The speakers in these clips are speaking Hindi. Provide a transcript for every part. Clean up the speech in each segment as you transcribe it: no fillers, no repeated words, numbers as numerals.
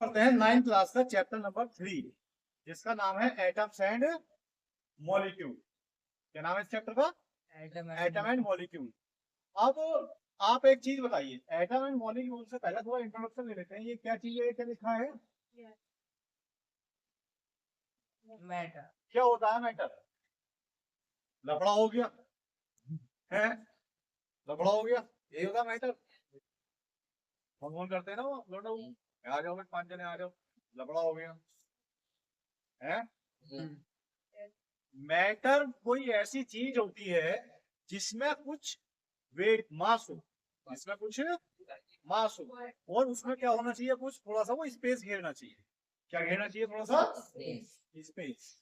करते हैं 9th क्लास का चैप्टर नंबर 3 जिसका नाम है एटम्स एंड मॉलिक्यूल। क्या नाम है इस चैप्टर का? Atom and molecule. अब आप एक चीज बताइए, एटम एंड मॉलिक्यूल से पहले थोड़ा इंट्रोडक्शन ले लेते हैं। ये क्या चीज है, क्या लिखा है? मैटर। क्या होता है मैटर? लफड़ा हो गया है, लफड़ा हो गया, यही होता है मैटर। फोन करते हैं ना वो लोटो, आ जाओ 5 जने आ जाओ, लफड़ा हो गया है। मैटर कोई ऐसी चीज होती है जिसमें कुछ वेट मास हो, जिसमें कुछ मास हो, और उसमें क्या होना चाहिए, कुछ थोड़ा सा वो स्पेस घेरना चाहिए। क्या घेरना चाहिए? थोड़ा सा स्पेस।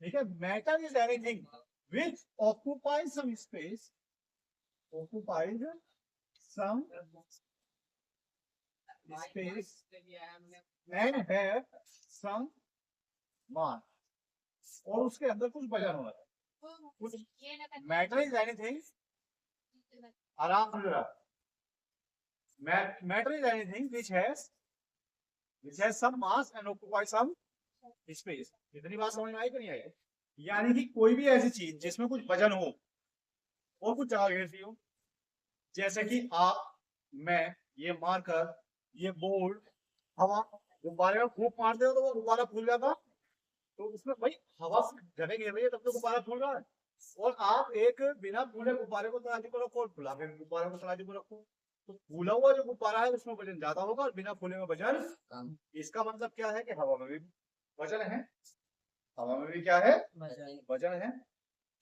ठीक है, matter is anything which occupies some space, occupies some space and have some mass, और उसके अंदर कुछ वजन होना है। कुछ मैटर इज एनीथिंग, आराम से जरा, matter is anything which has some mass and occupies some space। इतनी बात समझ में आई कि नहीं आई? यानी कि कोई भी ऐसी चीज जिसमें कुछ वजन हो और कुछ जगह घेरती हो, जैसे कि आप, मैं, ये मार्कर, ये बोर्ड, हवा। गुब्बारे में फूंक मारते हो तो वो गुब्बारा फूल जाता, तो उसमें भाई हवा जगह घेर रही है तब तो गुब्बारा फूल रहा है। और आप एक बिना फूले गुब्बारे को तराजू पर रखो और फुला के गुब्बारे को तराजू पर रखो, तो फूला हुआ जो गुब्बारा है उसमें वजन ज्यादा होगा और बिना फूले में वजन। इसका मतलब क्या है कि हवा में भी वजन है, हवा में भी क्या है? वजन है।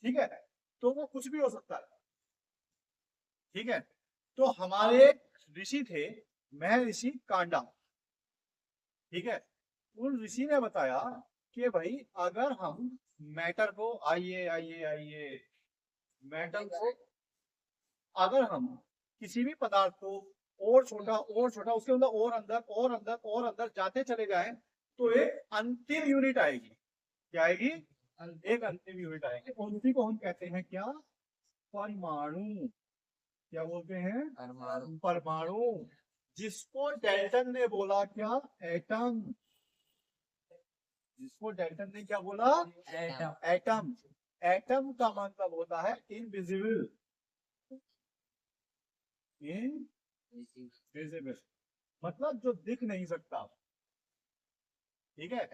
ठीक है, तो वो कुछ भी हो सकता है। ठीक है, तो हमारे ऋषि थे, महर्षि कांडा। ठीक है, उन ऋषि ने बताया कि भाई अगर हम मैटर को, आइए आइए आइए, मैटर को अगर हम किसी भी पदार्थ को और छोटा उसके अंदर और अंदर और अंदर और अंदर जाते चले जाएं तो एक अंतिम यूनिट आएगी। क्या आएगी? एक अंतिम यूनिट आएगी, उसी को हम कहते हैं क्या? परमाणु। क्या बोलते हैं? परमाणु। जिसको डेल्टन ने बोला क्या? एटम। जिसको डेल्टन ने क्या बोला? एटम। एटम का मतलब होता है इनविजिबल, इनविजिबल मतलब जो दिख नहीं सकता। ठीक है,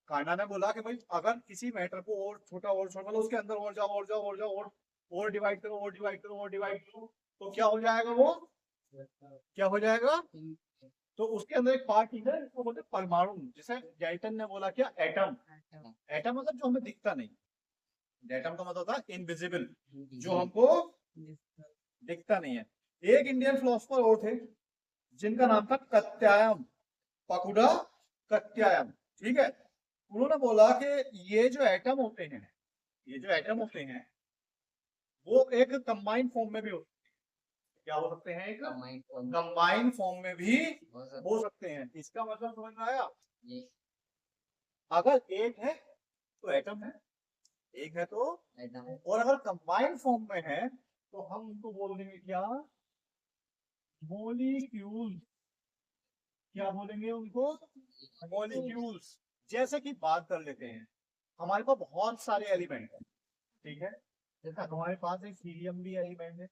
कांडा ने बोला कि भाई अगर किसी मैटर को और छोटा मतलब उसके अंदर और जाओ और जाओ और जाओ और डिवाइड करो और डिवाइड करो और डिवाइड करो, तो क्या हो जाएगा? वो क्या हो जाएगा? तो उसके अंदर एक पार्ट है जिसको बोलते हैं परमाणु, जिसे डेल्टन ने बोला क्या? एटम। एटम मतलब जो हमें दिखता नहीं, एटम का मतलब होता है इनविजिबल, जो हमको दिखता नहीं है। एक इंडियन फिलोसफर और थे जिनका नाम था कत्यायन, पकुड़ा कत्यायन। ठीक है, उन्होंने बोला कि ये जो एटम होते हैं, ये जो एटम होते हैं वो एक कंबाइंड फॉर्म में भी होते हैं। क्या हो सकते हैं? एक कंबाइंड फॉर्म में भी हो सकते हैं। इसका मतलब समझ में आया? अगर एक है तो एटम है, एक है तो, और अगर कंबाइंड फॉर्म में है तो हम उनको बोल देंगे क्या? मॉलिक्यूल। क्या बोलेंगे उनको? मॉलिक्यूल्स। जैसे कि बात कर लेते हैं, हमारे पास बहुत सारे एलिमेंट हैं। ठीक है, जैसे हमारे पास एक हीलियम भी एलिमेंट है,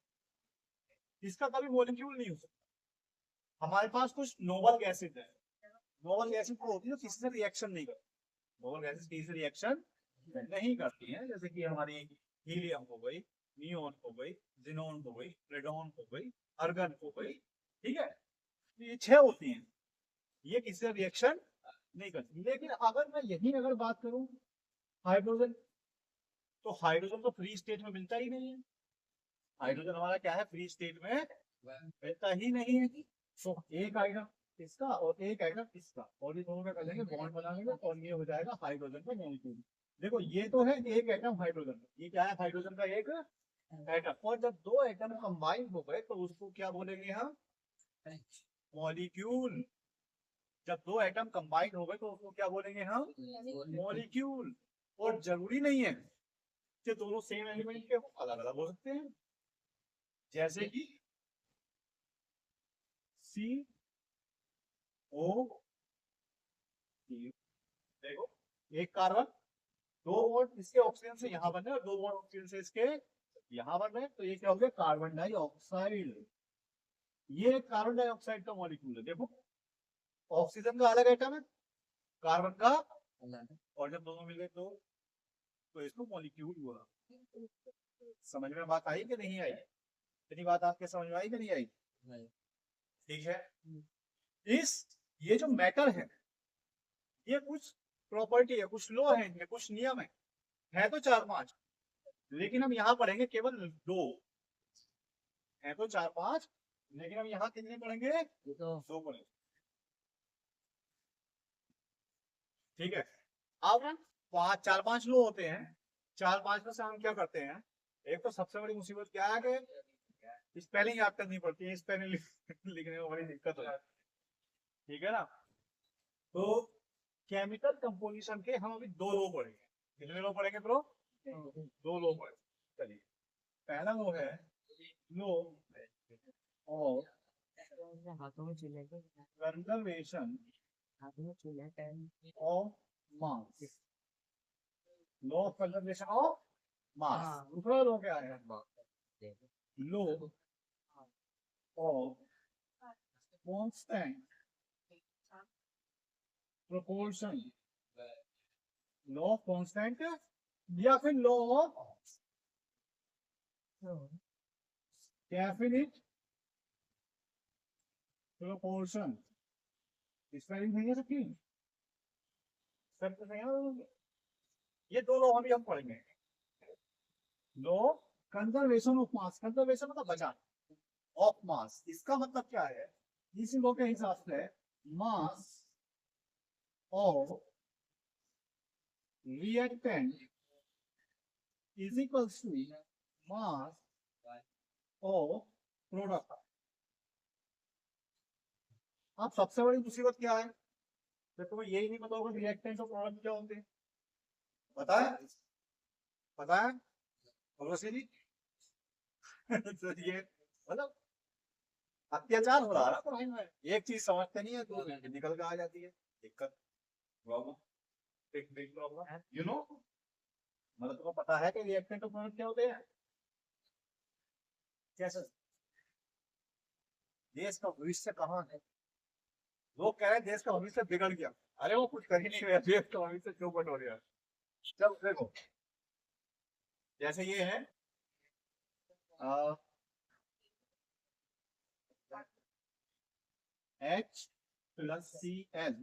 इसका कभी मॉलिक्यूल नहीं हो सकता। हमारे पास कुछ नोबल गैसेज है, नोबल गैसेज वो होती है जो किसी से रिएक्शन नहीं करती, नोबल गैसेज किसी से रिएक्शन नहीं करती हैं, जैसे कि हमारी हीलियम हो गई, नियोन हो गई, जिनोन हो गई, रेडोन हो गई, अर्गन हो गई। ठीक है, तो ये 6 होती हैं, ये किसी से रिएक्शन नहीं करती। लेकिन अगर मैं यही अगर बात करूं हाइड्रोजन, तो हाइड्रोजन तो फ्री स्टेट में मिलता ही नहीं है। हाइड्रोजन हमारा क्या है? फ्री स्टेट में मिलता ही नहीं है। तो एक आएगा इसका और एक आएगा इसका, और ये दोनों का कर लेंगे बॉन्ड बना लेंगे और ये हो जाएगा हाइड्रोजन का मॉलिक्यूल। देखो ये तो है एक एटम हाइड्रोजन, ये क्या है? हाइड्रोजन का एक एटम। और जब दो एटम कंबाइन हो गए तो उसको क्या बोलेंगे हम? मॉलिक्यूल। जब दो एटम कंबाइन हो गए तो उसको क्या बोलेंगे हम? मॉलिक्यूल। और जरूरी नहीं है कि दोनों सेम एलिमेंट के हो, अलग अलग हो सकते हैं। जैसे कि सी O देखो, एक कार्बन, दो बॉन्ड इसके ऑक्सीजन से यहाँ बन रहे हैं और दो बॉन्ड ऑक्सीजन से इसके यहाँ बन रहे हैं, तो ये क्या हो गया, कार्बन डाइऑक्साइड। ये कार्बन डाइऑक्साइड का मॉलिक्यूल है। देखो, ऑक्सीजन का अलग एटम है, कार्बन का, और जब दोनों मिल गए तो इसको मॉलिक्यूल हुआ। समझ में बात आई कि नहीं आई? इतनी बात आपके समझ में आई कि नहीं आई? ठीक है। ये जो मैटर है कुछ प्रॉपर्टी है, कुछ लॉ है, इनमें कुछ नियम है तो 4-5, लेकिन हम यहाँ पढ़ेंगे केवल 2। है तो 4-5, लेकिन हम यहाँ कितने पढ़ेंगे? 2 पढ़ेंगे। ठीक है। अब 4-5 लो होते हैं, 4-5 में से हम क्या करते हैं, एक तो सबसे बड़ी मुसीबत क्या है कि स्पेलिंग याद करनी पड़ती है, स्पेलिंग लिखने में बड़ी दिक्कत हो जाती है। ठीक है ना? तो केमिकल कंपोजिशन के हम अभी 2 लो पढ़ेंगे। कितने लो पढ़ेंगे ब्रो? 2 लो पढ़ेंगे। चलिए, पहला लो है लो ऑफ हाथों में चूल्हे के कंजर्वेशन हाथों में चूल्हे time of mass. Law of conservation of mass. दूसरा लो क्या है? Law of constant proportion. Law of constant या फिर law of definite proportion. Spelling सही है सबकी? सब तो सही है। ये 2 लो अभी हम पढ़ेंगे। लो कंजर्वेशन ऑफ मास, कंजर्वेशन मतलब बचाना, ऑफ मास, इसका मतलब क्या है? इस लो के हिसाब से mass of reactant is equals to mass of product. अब सबसे बड़ी मुसीबत क्या है? तो तुम्हें यही नहीं पता होगा रिएक्टेंट और प्रोडक्ट क्या होते हैं। पता है? पता है? जी तो ये मतलब अत्याचार हो रहा है ना पढ़ाई में। एक चीज समझते नहीं है तो निकल के आ जाती है दिक्कत, problem, big problem. You know, मतलब तुम्हें पता है कि रिएक्टेंट और प्रोडक्ट क्या होते हैं? कैसे? देश का भविष्य कहाँ है? लोग कह रहे हैं देश का भविष्य बिगड़ गया। अरे वो कुछ कर ही नहीं रहे, देश का भविष्य चौपट हो रहा है। चल देखो, जैसे ये है H प्लस Cl,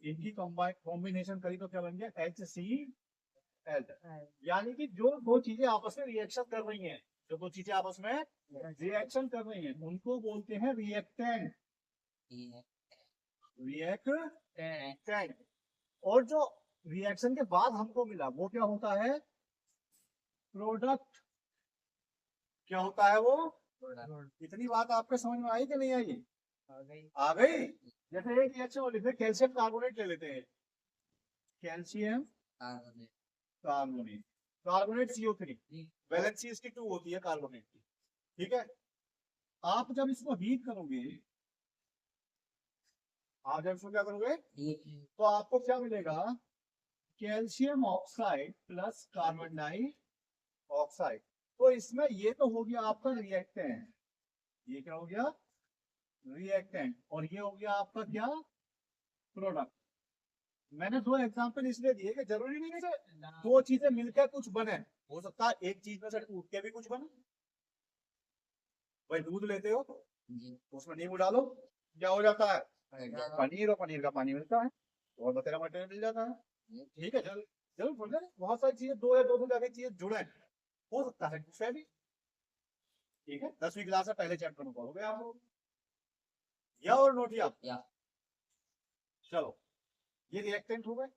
इनकी कॉम्बिनेशन करी तो क्या बन गया? HCl। यानी कि जो दो चीजें आपस में रिएक्शन कर रही हैं, जो दो चीजें आपस में रिएक्शन कर रही हैं, उनको बोलते हैं रिएक्टेंट। रिएक्टेंट। और जो रिएक्शन के बाद हमको मिला वो क्या होता है? प्रोडक्ट। क्या होता है वो? इतनी बात आपके समझ में आई कि नहीं आई? आ गई। जैसे एक रिएक्शन हो लेते हैं, कैल्शियम कार्बोनेट ले लेते हैं, calcium carbonate, carbonate CO3, valency इसकी 2 होती है कार्बोनेट की। ठीक है। आप जब इसको हीट करोगे, आप जब इसको क्या करोगे तो आपको क्या मिलेगा? Calcium oxide plus carbon dioxide. तो इसमें ये तो हो गया आपका रिएक्टेंट, ये क्या हो गया? रिएक्टेंट। और ये हो गया आपका क्या? प्रोडक्ट। मैंने 2 एग्जांपल इसलिए दिए कि जरूरी नहीं है कि 2 चीजें मिलकर कुछ बने, हो सकता है एक चीज में से टूट के भी कुछ बने। भाई दूध लेते हो तो उसमें नींबू डालो, क्या हो जाता है? पनीर, और पनीर का पानी मिलता है और बतेरा मटेरियल मिल जाता है। ठीक है, जरूर बोल रहे, बहुत सारी चीजें, 2 या 2 से ज्यादा चीजें जुड़े हैं, हो सकता है कुछ है भी। ठीक है, 10वीं क्लास में पहले चैप्टर में पढ़ोगे आप लोग, या और नोट या। चलो, ये रिएक्टेंट हो गए।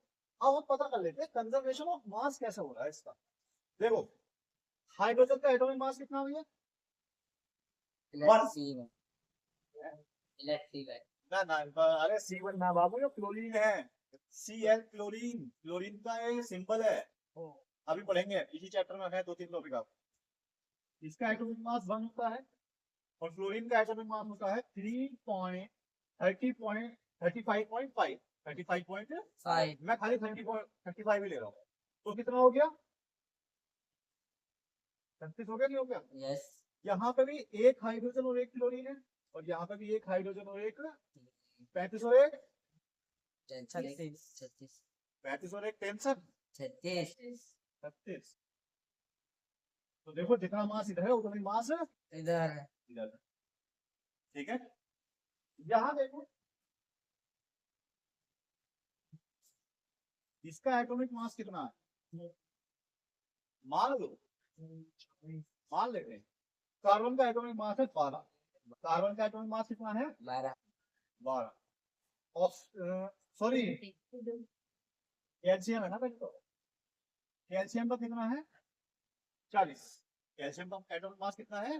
अब हम पता कर लेते हैं कंजर्वेशन ऑफ मास कैसे हो रहा है इसका। देखो, हाइड्रोजन का एटॉमिक मास कितना भैया? ना ना, अरे C1 ना बाबू, ये क्लोरीन है, Cl क्लोरीन, क्लोरीन का ये सिंबल है। अभी पढ़ेंगे, इसी चैप्टर में है 2-3 टॉपिक। आप इसका एटॉमिक मास 1 होता है और क्लोरीन का एटॉमिक मास होता है 30.3 35.5 35. 5 मैं खाली 35 ही ले रहा हूँ, तो कितना हो गया? 36 हो गया, नहीं हो गया? yes यहाँ पे भी एक हाइड्रोजन और एक क्लोरीन है, और यहाँ पे भी एक हाइड्रोजन और एक 35 और एक 36 36 35 और एक टेंशन 36 36। तो देखो जितना मास इधर है उतना ही मास इधर है इधर है। ठीक है, यहाँ देखो इसका एटॉमिक मास कितना है, मान लो, मान लेते हैं कार्बन का एटॉमिक मास है 12। कार्बन का एटॉमिक मास कितना है? 12 12। सॉरी कैल्शियम है ना भाई, तो कैल्शियम का कितना है? 40। कैल्शियम का एटॉमिक मास कितना है?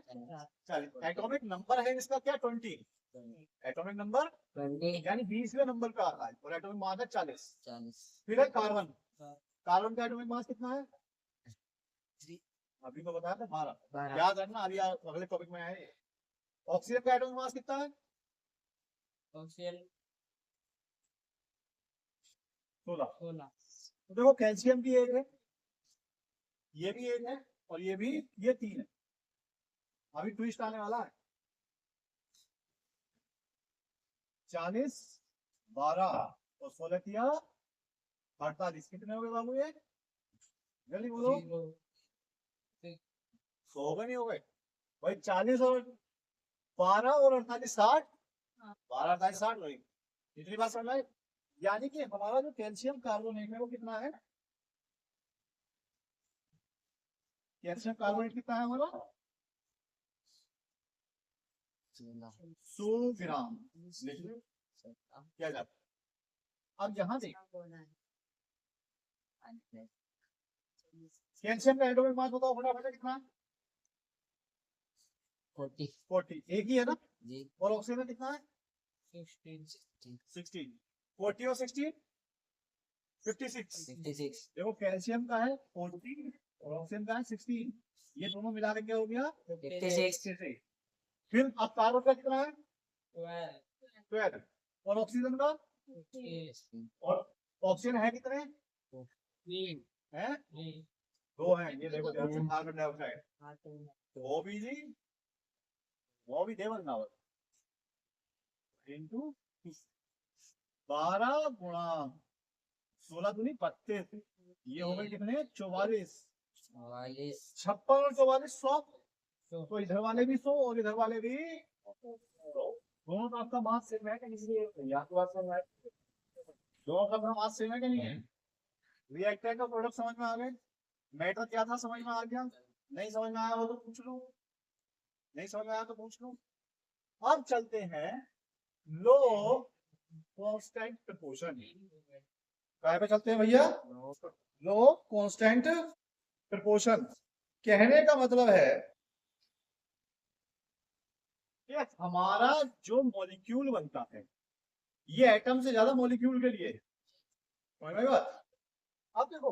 40। एटॉमिक नंबर है इसका क्या? 20। एटॉमिक नंबर 20 यानी 20वें नंबर का आता है, और एटॉमिक मास है 40। 40 फिर है कार्बन। कार्बन का एटॉमिक मास कितना है? अभी तो बताया था 12। 12 याद रखना, अभी अगले टॉपिक में आए। ऑक्सीजन का एटॉमिक मास कितना है? ऑक्सीजन 16। 16 तो देखो कैल्शियम की एक है, ये भी एक है, और ये भी, ये 3 है। अभी ट्विस्ट आने वाला है। 40 12 और 16 किया 48। कितने हो गए बाबू ये? जल्दी बोलो। 100 हो गए, नहीं हो गए भाई? 40 और 12 और 48 60। 12 48 60 भाई, इतनी बात समझ में आई? यानी कि हमारा जो कैल्शियम कार्बोनेट है वो कितना है? कैल्शियम कार्बोनेट कितना है हमारा? 100 ग्राम लिख लो, क्या जाता है। अब यहाँ देख, कैल्शियम का एटॉमिक मास बताओ फटाफट कितना है? 40 40। एक ही है ना? जी और ऑक्सीजन कितना है? 16 16। 40 और 16 56। 56 देखो कैल्शियम का है 40 और ऑक्सीजन का है 16, ये दोनों मिला के क्या हो गया? 56 56। फिर अब कार्बन का कितना है? 12। और ऑक्सीजन का? और ऑक्सीजन है कितने हैं? 2 हैं, ये देखो ध्यान से, कार्बन डाइऑक्साइड वो भी जी, वो भी दे बराबर इंटू 12 गुणा 16 दूनी 32। ये हो गए कितने? 44। 44 56 और 44 100। तो इधर वाले भी 100 और इधर वाले भी 100। दोनों का आपका मास सेम है कि नहीं? या तो बात समझ में आए? दोनों का अपना मास सेम है कि नहीं है? रिएक्टर का प्रोडक्ट समझ में आ गए? मैटर क्या था समझ में आ गया? नहीं समझ में आया हो तो पूछ लो, नहीं समझ में आया तो पूछ लो। अब चलते हैं लो कांस्टेंट प्रपोर्शन। काय पे चलते हैं भैया? लो कांस्टेंट प्रपोर्शन। कहने का मतलब है कि हमारा जो मॉलिक्यूल बनता है ये एटम से ज्यादा मॉलिक्यूल के लिए है। समझ में आई बात? अब देखो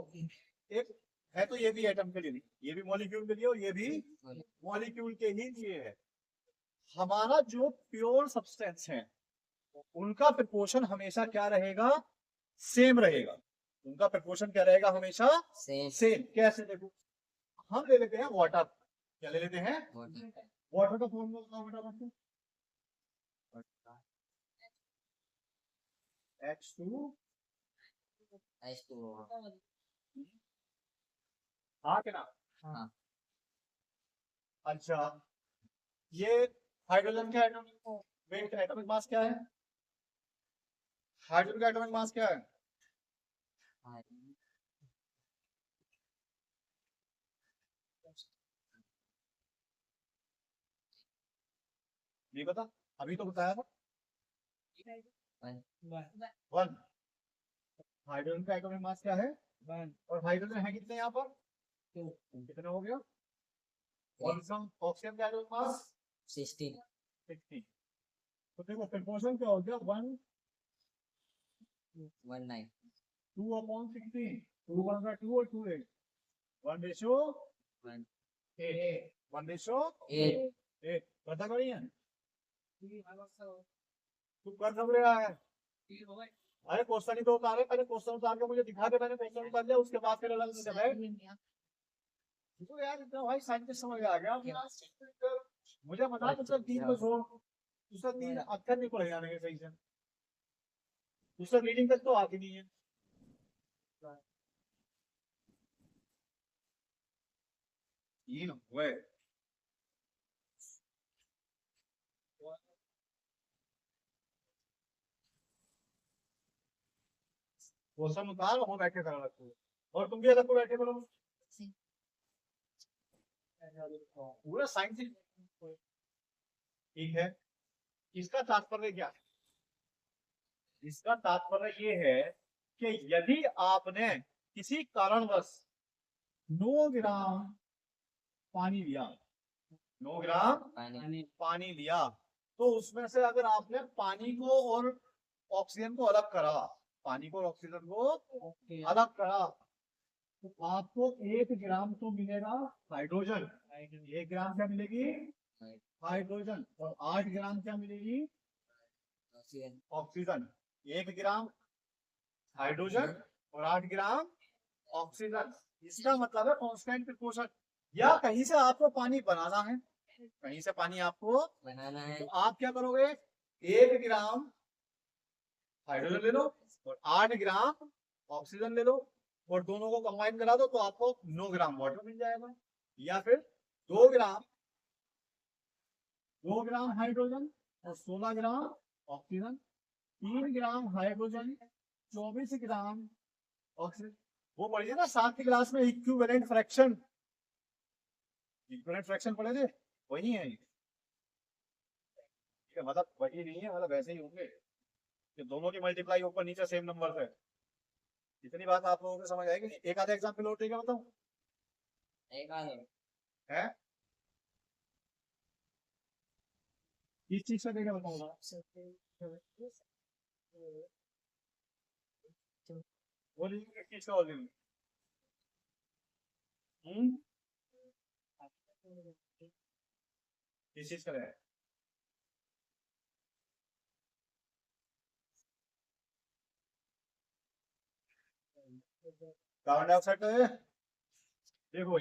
एक है तो ये भी एटम के लिए नहीं, ये भी मॉलिक्यूल के लिए और ये भी मॉलिक्यूल के ही लिए है। हमारा जो प्योर सब्सटेंस है उनका प्रपोर्शन हमेशा क्या रहेगा? सेम रहेगा। उनका प्रपोर्शन क्या रहेगा? हमेशा सेम सेम। कैसे? देखो हम ले लेते हैं वाटर। क्या ले लेते हैं? वाटर का फॉर्मूला बताओ बेटा आपको। H2 H2O हाँ के ना? हाँ अच्छा, ये हाइड्रोजन का एटॉमिक वेट का एटॉमिक मास क्या है? हाइड्रोजन का एटॉमिक मास क्या है? नहीं पता? अभी तो बताया था 1। हाइड्रोजन का एटॉमिक मास क्या है? 1। और हाइड्रोजन है कितने यहाँ पर? 2। कितने हो गया? और ऑक्सीजन का एटॉमिक मास 16 16। तो देखो प्रपोर्शन क्या हो गया? 1 19 2 अपॉन 16। 2 1 का 2 और 2 8 1 रेशियो 1 8 1 रेशियो 8 8। पता करिए तू कर सब रहा है अरे क्वेश्चन ही तो उतारे, पहले क्वेश्चन उतार के मुझे दिखा दे, मैंने क्वेश्चन उतार लिया, उसके बाद फिर अलग से बैठ। तो यार इतना भाई साइंटिस्ट समझ आ गया मुझे बता, दूसरा 3 को छोड़, दूसरा 3 अक्षर नहीं पढ़े जाने के सही से, दूसरा रीडिंग तक तो आती नहीं है। तीन हुए, क्वेश्चन उतार हो बैठे कर रखो, और तुम भी अलग को बैठे करो। पूरा साइंस ठीक है। इसका तात्पर्य क्या है? इसका तात्पर्य ये है कि यदि आपने किसी कारणवश 9 ग्राम पानी लिया, 9 ग्राम पानी लिया, तो उसमें से अगर आपने पानी को और ऑक्सीजन को अलग करा, पानी को और ऑक्सीजन को अलग करा, तो आपको 1 ग्राम तो मिलेगा हाइड्रोजन, 1 ग्राम क्या मिलेगी? हाइड्रोजन। और 8 ग्राम क्या मिलेगी? ऑक्सीजन। 1 ग्राम हाइड्रोजन और 8 ग्राम ऑक्सीजन। इसका मतलब है कांस्टेंट प्रिपोर्शन। या कहीं से आपको पानी बनाना है, कहीं से पानी आपको बनाना है, तो आप क्या करोगे? 1 ग्राम हाइड्रोजन ले लो और 8 ग्राम ऑक्सीजन ले लो, और दोनों को कंबाइन करा दो तो आपको 9 ग्राम वाटर मिल जाएगा। या फिर 2 ग्राम हाइड्रोजन और 16 gram oxygen, 3 gram hydrogen 24 gram oxygen. वो पढ़िए ना 7th क्लास में इक्विवेलेंट फ्रैक्शन, इक्विवेलेंट फ्रैक्शन पढ़े थे, वही है ये। मतलब वही नहीं है, मतलब वैसे ही होंगे कि दोनों की मल्टीप्लाई ऊपर नीचे सेम नंबर है। इतनी बात आप लोगों को समझ आएगी। एक आधा एग्जाम्पल और देगा बताऊं? एक आधे है किस चीज का देगा बताऊंगा? बोलिए किस चीज का बोलिए। किस चीज का है? कार्बन डाइऑक्साइड का है। देखो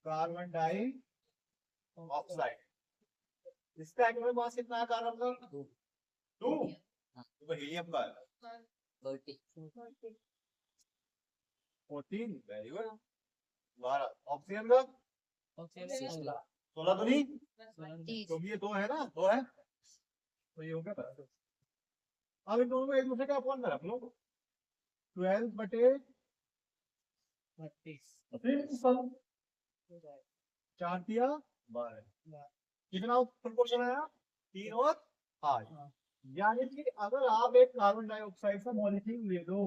कार्बन डाई ऑक्साइड, इसका एटॉमिक मास कितना है कार्बन का? 2। तो हीलियम का 14, वेरी गुड। 12। ऑक्सीजन का 16 तो नहीं, क्योंकि ये 2 है ना, 2 है तो ये हो गया 12। अब इन दोनों को एक दूसरे का अपॉन में रख लो, 12/30 4 दिया 12। कितना प्रोपोर्शन आया? 3 और 8। यानी कि अगर आप एक कार्बन डाइऑक्साइड का मॉलिक्यूल ले लो,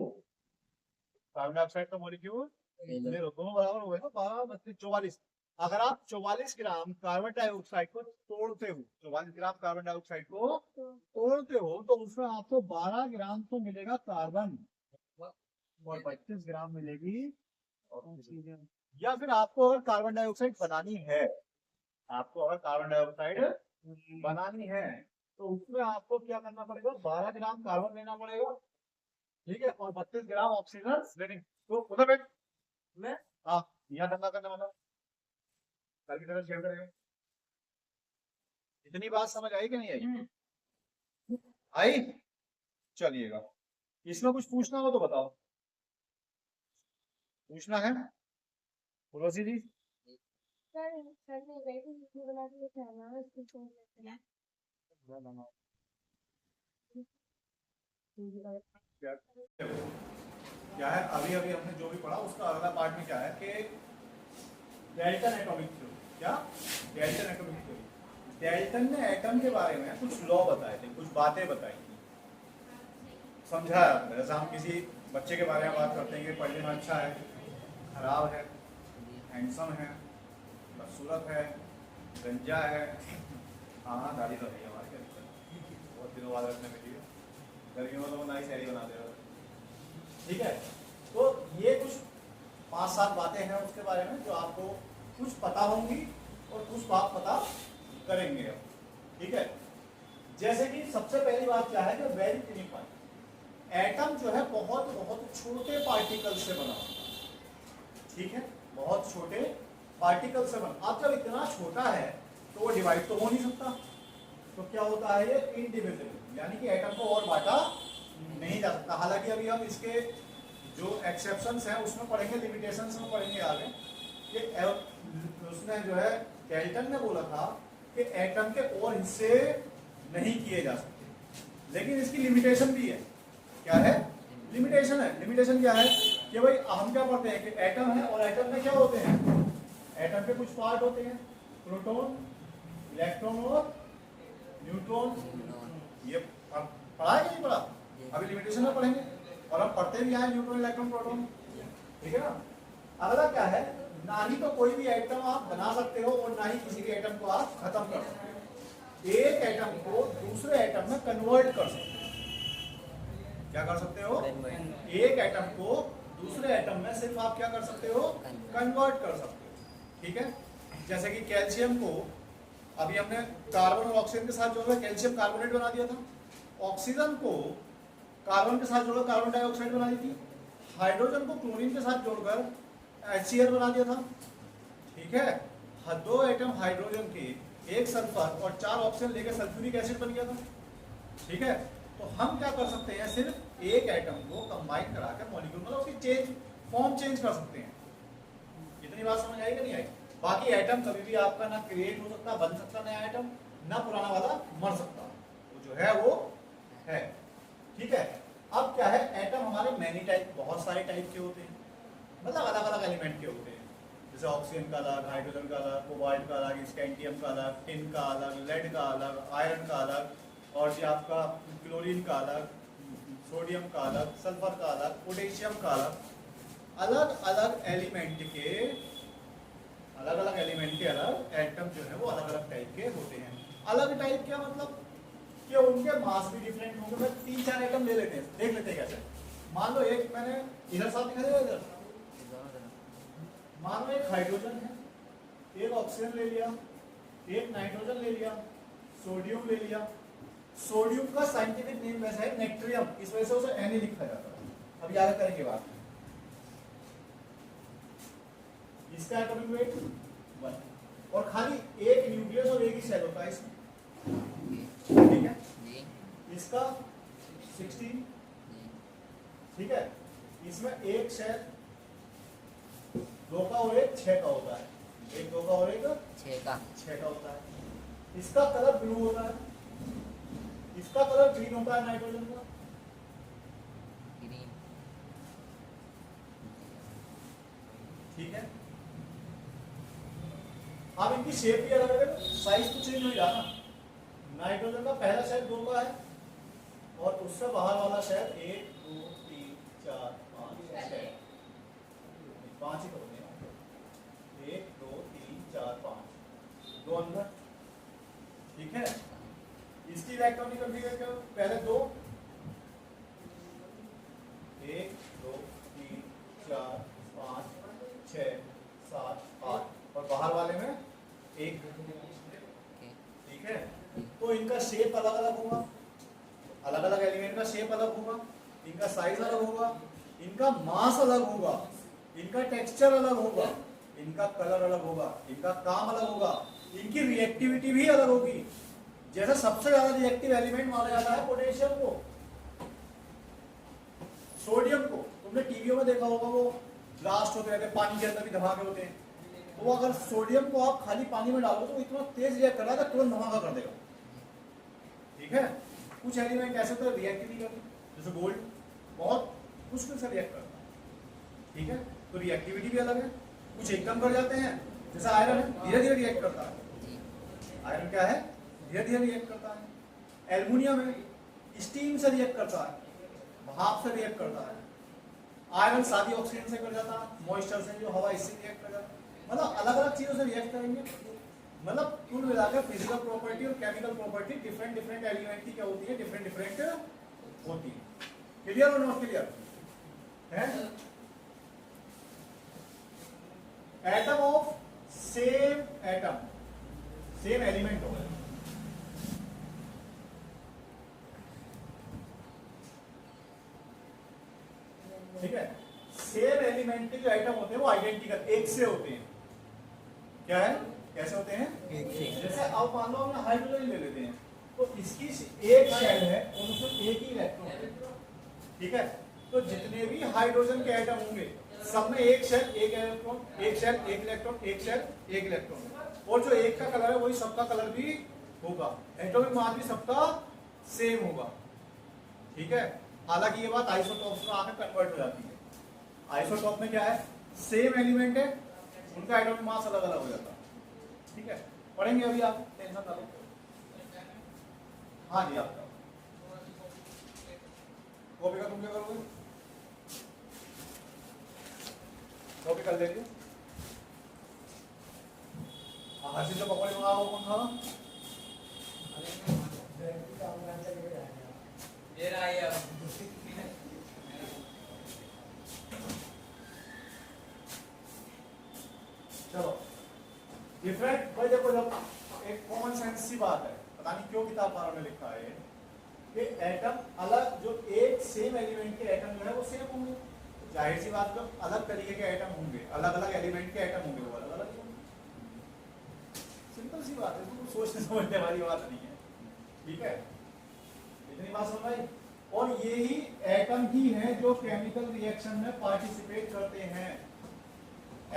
कार्बन डाइऑक्साइड का मॉलिक्यूल ले लो, दोनों बराबर हो गए ना, 12, 32, 44। अगर आप 44 ग्राम कार्बन डाइऑक्साइड को तोड़ते हो, 44 ग्राम कार्बन डाइऑक्साइड को तोड़ते हो, तो उसमें आपको 12 ग्राम तो मिलेगा कार्बन और 25 ग्राम मिलेगी ऑक्सीजन। या फिर आपको अगर कार्बन डाइऑक्साइड बनानी है, आपको अगर कार्बन डाइऑक्साइड बनानी है, तो उसमें आपको क्या करना पड़ेगा? 12 ग्राम कार्बन लेना पड़ेगा, ठीक है, और 32 ग्राम ऑक्सीजन लेने। तो उधर बैठ में यहाँ धंधा करने वाला कल की तरह शेयर करेंगे। इतनी बात समझ आई कि नहीं आई? आई? चलिएगा, इसमें कुछ पूछना हो तो बताओ। पूछना है रोजी जी? क्या है अभी अभी हमने जो भी पढ़ा उसका अगला पार्ट में क्या है कि डेल्टन एटॉमिक थ्योरी। क्या? Dalton atomic theory. डेल्टन ने एटम के बारे में कुछ लॉ बताए थे, कुछ बातें बताई थी, समझाया। जैसे हम किसी बच्चे के बारे में बात करते हैं कि पढ़ने में अच्छा है, खराब है, हैंडसम है, बदसूरत है, गंजा है। हाँ दाढ़ी तो नहीं है हमारे, बहुत दिनों बाद रखने में गर्मियों में तो नई शैली बना दे रहा। ठीक है, तो ये कुछ 5-7 बातें हैं उसके बारे में जो आपको कुछ पता होंगी और कुछ बात पता करेंगे। ठीक है, जैसे कि सबसे पहली बात क्या है कि वेरी थिन पार्टिकल, एटम जो है बहुत बहुत छोटे पार्टिकल से बना होता है, ठीक है, बहुत छोटे पार्टिकल से बना। अब जब इतना छोटा है तो वो डिवाइड तो हो नहीं सकता, तो क्या होता है ये इनडिविजिबल, यानी कि एटम को और बांटा नहीं जा सकता। हालांकि अभी हम इसके जो एक्सेप्शंस हैं उसमें पढ़ेंगे, लिमिटेशंस में पढ़ेंगे आगे। ये उसने जो है कैल्टन ने बोला था कि एटम के और हिस्से नहीं किए जा सकते, लेकिन इसकी लिमिटेशन भी है। क्या है लिमिटेशन? है लिमिटेशन क्या है कि भाई हम क्या पढ़ते हैं कि एटम है और एटम में क्या होते हैं, एटम के कुछ पार्ट होते हैं, प्रोटॉन, इलेक्ट्रॉन और न्यूट्रॉन। ये पढ़ा है कि नहीं पढ़ा? अभी लिमिटेशन में पढ़ेंगे और हम पढ़ते भी हैं न्यूट्रॉन, इलेक्ट्रॉन, प्रोटॉन, ठीक है ना। अगला क्या है, ना ही तो कोई भी एटम आप बना सकते हो और ना ही किसी के एटम को आप खत्म कर सकते हो। एक एटम को दूसरे एटम में कन्वर्ट कर सकते हो। क्या कर सकते हो? एक एटम को दूसरे एटम में सिर्फ आप क्या कर सकते हो? कन्वर्ट कर सकते हो, ठीक है। जैसे कि कैल्शियम को अभी हमने कार्बन और ऑक्सीजन के साथ जोड़ा, कैल्शियम कार्बोनेट बना दिया था। ऑक्सीजन को कार्बन के साथ जोड़कर कार्बन डाइऑक्साइड बना दी थी। हाइड्रोजन को क्लोरीन के साथ जोड़कर HCl बना दिया था, ठीक है। दो एटम हाइड्रोजन के, एक सल्फर और 4 ऑक्सीजन लेकर सल्फ्यूरिक एसिड बन गया था, ठीक है। तो हम क्या कर सकते हैं, सिर्फ एक एटम को कंबाइन करा के मॉलिक्यूल, मतलब उसकी फॉर्म चेंज कर सकते हैं। इतनी बात समझ आई कि नहीं आई? बाकी एटम कभी भी आपका ना क्रिएट हो सकता, बन सकता नया एटम, ना पुराना वाला मर सकता, वो जो है वो है, ठीक है। अब क्या है, एटम हमारे मैनी टाइप, बहुत सारे टाइप के होते हैं, मतलब अलग अलग एलिमेंट के होते हैं। जैसे ऑक्सीजन का अलग, हाइड्रोजन का अलग, कोबाल्ट का अलग, स्कैंडियम का अलग, टिन का अलग, लेड का अलग, आयरन का अलग, और ये आपका क्लोरीन का अलग, सोडियम का अलग, सल्फर का अलग, पोटेशियम का अलग। अलग अलग एलिमेंट के अलग एटम जो है वो अलग अलग टाइप के होते हैं। अलग टाइप क्या मतलब कि उनके मास भी डिफरेंट होंगे। मैं 3-4 एटम ले लेते हैं, देख लेते हैं कैसे। मान लो एक मैंने इधर साथ दिखा दिया, इधर मान लो एक हाइड्रोजन है, एक ऑक्सीजन ले लिया, एक नाइट्रोजन ले लिया, सोडियम ले लिया। सोडियम का साइंटिफिक नेम वैसा है नेट्रियम, इस वजह से उसे Na लिखा जाता है। अब याद करेंगे बात, इसका एटॉमिक वेट 1 और खाली एक न्यूक्लियस और एक ही सेल होता है इसमें, ठीक है। इसका 16, ठीक है। इसमें एक सेल 2 का और एक 6 का होता है, एक 2 का और एक 6 का होता है। इसका कलर ब्लू होता है, इसका कलर ग्रीन होता है, नाइट्रोजन का ग्रीन, ठीक है। अब इनकी शेप भी अलग अलग, साइज तो चेंज हो रहा ना। नाइट्रोजन का पहला शेल 2 का है और उससे बाहर वाला शेल 1 2 3 4 5 6, 5 ही तो होते हैं, 1 2 3 4 5, 2 अंदर, ठीक है। इसकी इलेक्ट्रॉनिक कॉन्फ़िगरेशन पहले 2 1 2 3 4 5 6 7 8 और बाहर वाले में 1, ठीक है। तो इनका शेप अलग अलग होगा, अलग अलग एलिमेंट का शेप अलग होगा, इनका साइज अलग होगा, इनका मास अलग होगा, इनका टेक्सचर अलग होगा, इनका कलर अलग होगा, इनका काम अलग होगा, इनकी रिएक्टिविटी भी अलग होगी। जैसे सबसे ज्यादा रिएक्टिव एलिमेंट माना जाता है पोटेशियम को, सोडियम को। तुमने टीवीओ में देखा होगा, वो ब्लास्ट होते रहते हैं, पानी के अंदर भी धमाके होते हैं। तो अगर सोडियम को आप खाली पानी में डालो तो इतना तेज रिएक्ट कर रहा है कि तुरंत धमाका कर देगा, ठीक है। कुछ एलिमेंट ऐसे तो रिएक्ट नहीं करते, जैसे गोल्ड बहुत मुश्किल से रिएक्ट करता है, ठीक है। तो रिएक्टिविटी भी अलग है, कुछ एकदम कर जाते हैं, जैसे आयरन है धीरे धीरे रिएक्ट करता है। आयरन क्या है? धीरे धीरे रिएक्ट करता है। एल्युमिनियम है, स्टीम से रिएक्ट करता है, भाप से रिएक्ट करता है। आयरन सादी ऑक्सीजन से कर जाता है, मॉइस्चर से, जो हवा इससे रिएक्ट कर जाता है। मतलब अलग अलग चीजों से रिएक्ट करेंगे। मतलब कुल मिलाकर फिजिकल प्रॉपर्टी और chemical property different different element की क्या होती है, डिफरेंट डिफरेंट होती है। क्लियर और नॉट क्लियर है? Atom of same atom, same element हो, ठीक है। सेम एलिमेंट के जो एटम होते हैं वो आइडेंटिकल एक से होते हैं। क्या है, कैसे होते हैं? एक से। जैसे अब मान लो हम हाइड्रोजन ले लेते हैं, तो इसकी एक शेल है और उसमें एक ही इलेक्ट्रॉन है, ठीक है। तो जितने भी हाइड्रोजन के एटम होंगे सब में एक शेल एक इलेक्ट्रॉन, एक शेल एक इलेक्ट्रॉन, एक शेल एक इलेक्ट्रॉन, और जो एक का कलर है वही सबका कलर भी होगा, एटॉमिक मास भी सबका सेम होगा, ठीक है। हालांकि ये बात आइसोटॉप्स में आकर कन्वर्ट हो जाती है। आइसोटॉप में क्या है, सेम एलिमेंट है, उनका एटॉमिक मास अलग अलग हो जाता है, ठीक है। पढ़ेंगे अभी, आप टेंशन ना लो। हाँ जी, आपका कॉपी का तुम क्या करोगे? कॉपी कर लेंगे। हर्षित जो पकौड़े मंगाओ वो कौन खाओ? ये रहा ये अब। चलो, डिफरेंट भाई देखो, जब एक कॉमन सेंस सी बात है, पता नहीं क्यों किताब वालों ने लिखा है कि एटम अलग, जो एक सेम एलिमेंट के एटम जो है वो सेम होंगे, जाहिर सी बात, जब अलग तरीके के एटम होंगे, अलग अलग एलिमेंट के एटम होंगे, वो अलग अलग होंगे। सिंपल सी बात है, इसको सोचने समझने वाली बात नहीं है, ठीक है। इतनी बात समझ आई। और यही एटम ही है जो केमिकल रिएक्शन में पार्टिसिपेट करते हैं।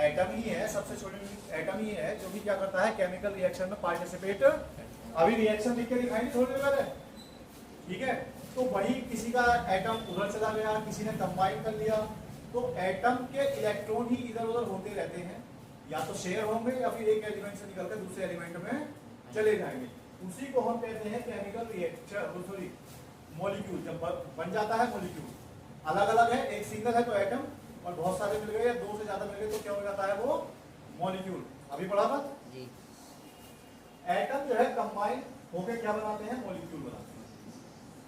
एटम ही है, सबसे छोटी एटम ही है जो भी क्या करता है, केमिकल रिएक्शन में पार्टिसिपेट। अभी रिएक्शन लिख के दिखाई नहीं थोड़ी देर है, ठीक है। तो वही किसी का एटम उधर चला गया, किसी ने कंबाइन कर लिया, तो एटम के इलेक्ट्रॉन ही इधर उधर होते रहते हैं, या तो शेयर होंगे या फिर एक एलिमेंट से निकलकर दूसरे एलिमेंट में चले जाएंगे। उसी को हम कहते हैं केमिकल रिएक्शन, सॉरी मॉलिक्यूल। जब बन जाता है मॉलिक्यूल, अलग अलग है, एक सिंगल है तो एटम, और बहुत सारे मिल गए या दो से ज्यादा मिल गए तो क्या हो जाता है, वो मॉलिक्यूल। अभी पढ़ा था जी। एटम जो है कंबाइन होकर क्या बनाते हैं, मॉलिक्यूल बनाते हैं।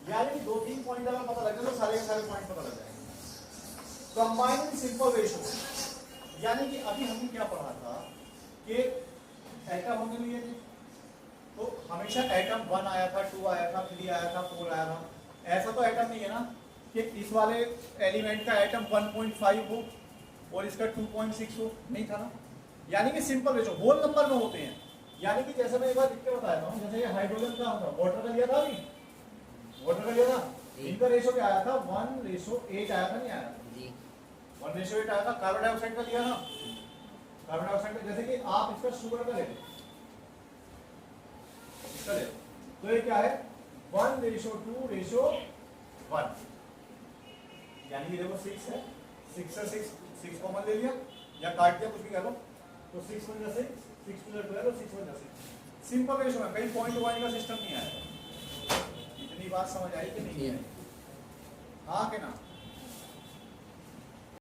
यानी कि दो तीन पॉइंट अगर पता लग जाए तो सारे के सारे पॉइंट पता लग जाएंगे। कंबाइन इन सिंपल रेशो, यानी कि अभी हमने क्या पढ़ा था कि एटम हमने लिए थे, तो हमेशा एटम 1 आया था, 2 आया था, 3 आया था, 4 आया था। ऐसा तो एटम नहीं है ना कि इस वाले एलिमेंट का एटम 1.5 हो और इसका 2.6 हो, नहीं था ना। यानी कि सिंपल रेशो होल नंबर में होते हैं। यानी कि जैसे मैं एक बार लिख के बताया था, जैसे ये हाइड्रोजन का होता, वाटर का लिया था, अभी वाटर का लिया था, इनका रेशो क्या आया था, 1:8 आया था, नहीं आया जी। 1:8 आया था। कार्बन डाइऑक्साइड का लिया ना, कार्बन डाइऑक्साइड का, जैसे कि आप इसका शुगर का ले लो, इसका ले लो, तो ये क्या है, 1:2:1, यानी कि देखो 6 है, 6 से 6 कॉमन ले लिया या काट दिया, कुछ भी कर लो, तो 6 1 6, 6 2 12 और 6 1 6। सिंपल रेशो है, कहीं पॉइंट वाइज का सिस्टम नहीं आया। इतनी बात समझ आई कि नहीं है? हाँ कि ना?